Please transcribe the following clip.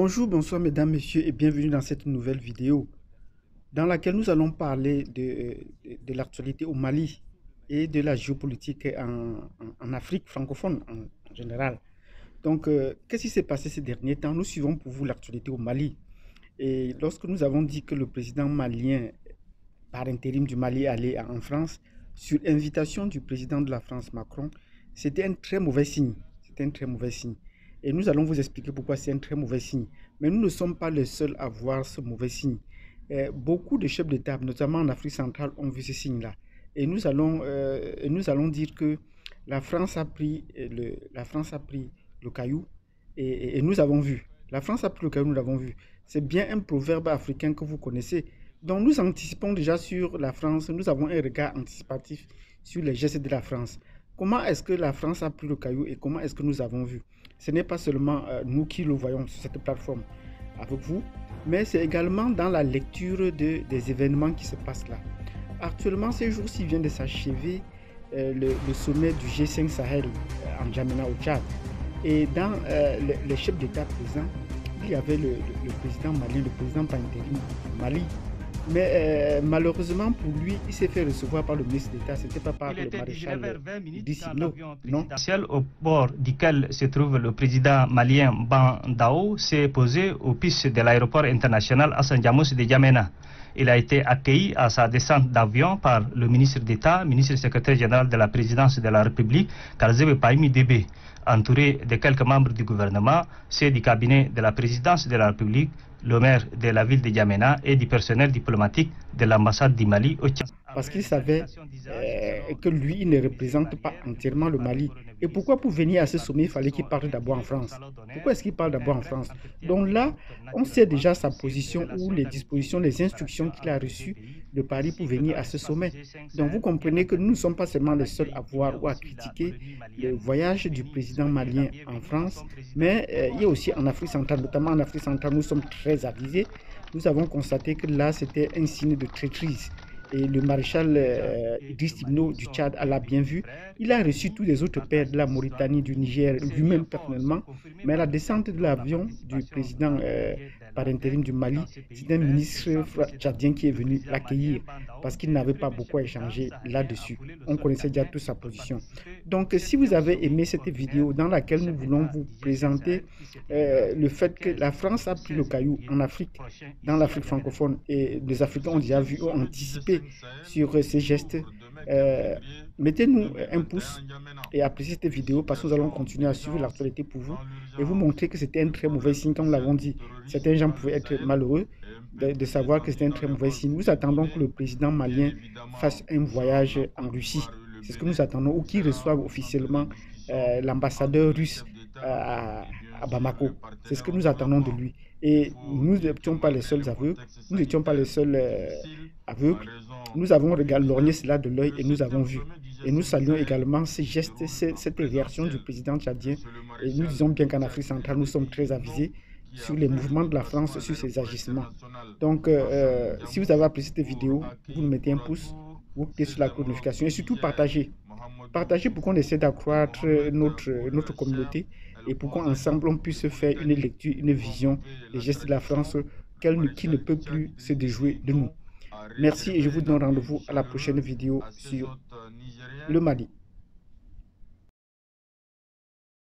Bonjour, bonsoir mesdames, messieurs et bienvenue dans cette nouvelle vidéo dans laquelle nous allons parler de l'actualité au Mali et de la géopolitique en Afrique francophone en général. Donc, qu'est-ce qui s'est passé ces derniers temps? Nous suivons pour vous l'actualité au Mali. Et lorsque nous avons dit que le président malien par intérim du Mali allait en France, sur invitation du président de la France, Macron, c'était un très mauvais signe. C'était un très mauvais signe. Et nous allons vous expliquer pourquoi c'est un très mauvais signe. Mais nous ne sommes pas les seuls à voir ce mauvais signe. Beaucoup de chefs d'État, notamment en Afrique centrale, ont vu ce signe-là. Et nous allons dire que la France a pris le caillou et nous avons vu. La France a pris le caillou, nous l'avons vu. C'est bien un proverbe africain que vous connaissez. Donc nous anticipons déjà sur la France, nous avons un regard anticipatif sur les gestes de la France. Comment est-ce que la France a pris le caillou et comment est-ce que nous avons vu? Ce n'est pas seulement nous qui le voyons sur cette plateforme avec vous, mais c'est également dans la lecture des événements qui se passent là. Actuellement, ces jours-ci vient de s'achever le sommet du G5 Sahel en N'Djamena au Tchad. Et dans les chefs d'État présents, il y avait le président malien, le président par intérim Mali. Mais malheureusement pour lui, il s'est fait recevoir par le ministre d'État, ce n'était pas par le maréchal Dissino, non. Au bord duquel se trouve le président malien Ban Dao s'est posé aux pistes de l'aéroport international Hassan Diamos de N'Djamena. Il a été accueilli à sa descente d'avion par le ministre d'État, ministre secrétaire général de la présidence de la République, Kalzebe Paimi Débé, entouré de quelques membres du gouvernement, ceux du cabinet de la présidence de la République, le maire de la ville de N'Djamena et du personnel diplomatique de l'ambassade du Mali au Tchad. Parce qu'il savait que lui, il ne représente pas entièrement le Mali. Et pourquoi pour venir à ce sommet, il fallait qu'il parte d'abord en France? Pourquoi est-ce qu'il parle d'abord en France? Donc là, on sait déjà sa position ou les dispositions, les instructions qu'il a reçues de Paris pour venir à ce sommet. Donc vous comprenez que nous ne sommes pas seulement les seuls à voir ou à critiquer le voyage du président malien en France, mais il y a aussi en Afrique centrale, notamment en Afrique centrale, nous sommes très avisés. Nous avons constaté que là, c'était un signe de traîtrise. Et le maréchal Idriss Déby du Tchad l'a bien vu. Il a reçu tous les autres pères de la Mauritanie, du Niger, lui-même personnellement. Mais la descente de l'avion du président par intérim du Mali, c'est un ministre tchadien qui est venu l'accueillir parce qu'il n'avait pas beaucoup à échanger là-dessus. On connaissait déjà toute sa position. Donc, si vous avez aimé cette vidéo dans laquelle nous voulons vous présenter le fait que la France a pris le caillou en Afrique, dans l'Afrique francophone, et les Africains ont déjà vu, ont anticipé sur ces gestes, mettez-nous un pouce et appréciez cette vidéo parce que nous allons continuer à suivre l'actualité pour vous et vous montrer que c'était un très mauvais signe, comme nous l'avons dit. Certains gens pouvaient être malheureux de savoir que c'était un très mauvais signe. Nous attendons que le président malien fasse un voyage en Russie. C'est ce que nous attendons, ou qu'il reçoive officiellement l'ambassadeur russe à Bamako. C'est ce que nous attendons de lui. Et nous n'étions pas les seuls aveugles. Nous n'étions pas les seuls aveugles. Nous avons lorgné cela de l'œil et nous avons vu. Et nous saluons également ces gestes, cette réaction du président tchadien. Et nous disons bien qu'en Afrique centrale, nous sommes très avisés sur les mouvements de la France, sur ses agissements. Donc, si vous avez apprécié cette vidéo, vous nous mettez un pouce, vous cliquez sur la cloche de notification et surtout partagez. Partagez pour qu'on essaie d'accroître notre communauté et pour qu'ensemble on puisse faire une lecture, une vision des gestes de la France qui ne peut plus se déjouer de nous. Merci et je vous donne rendez-vous à la prochaine vidéo sur le Mali.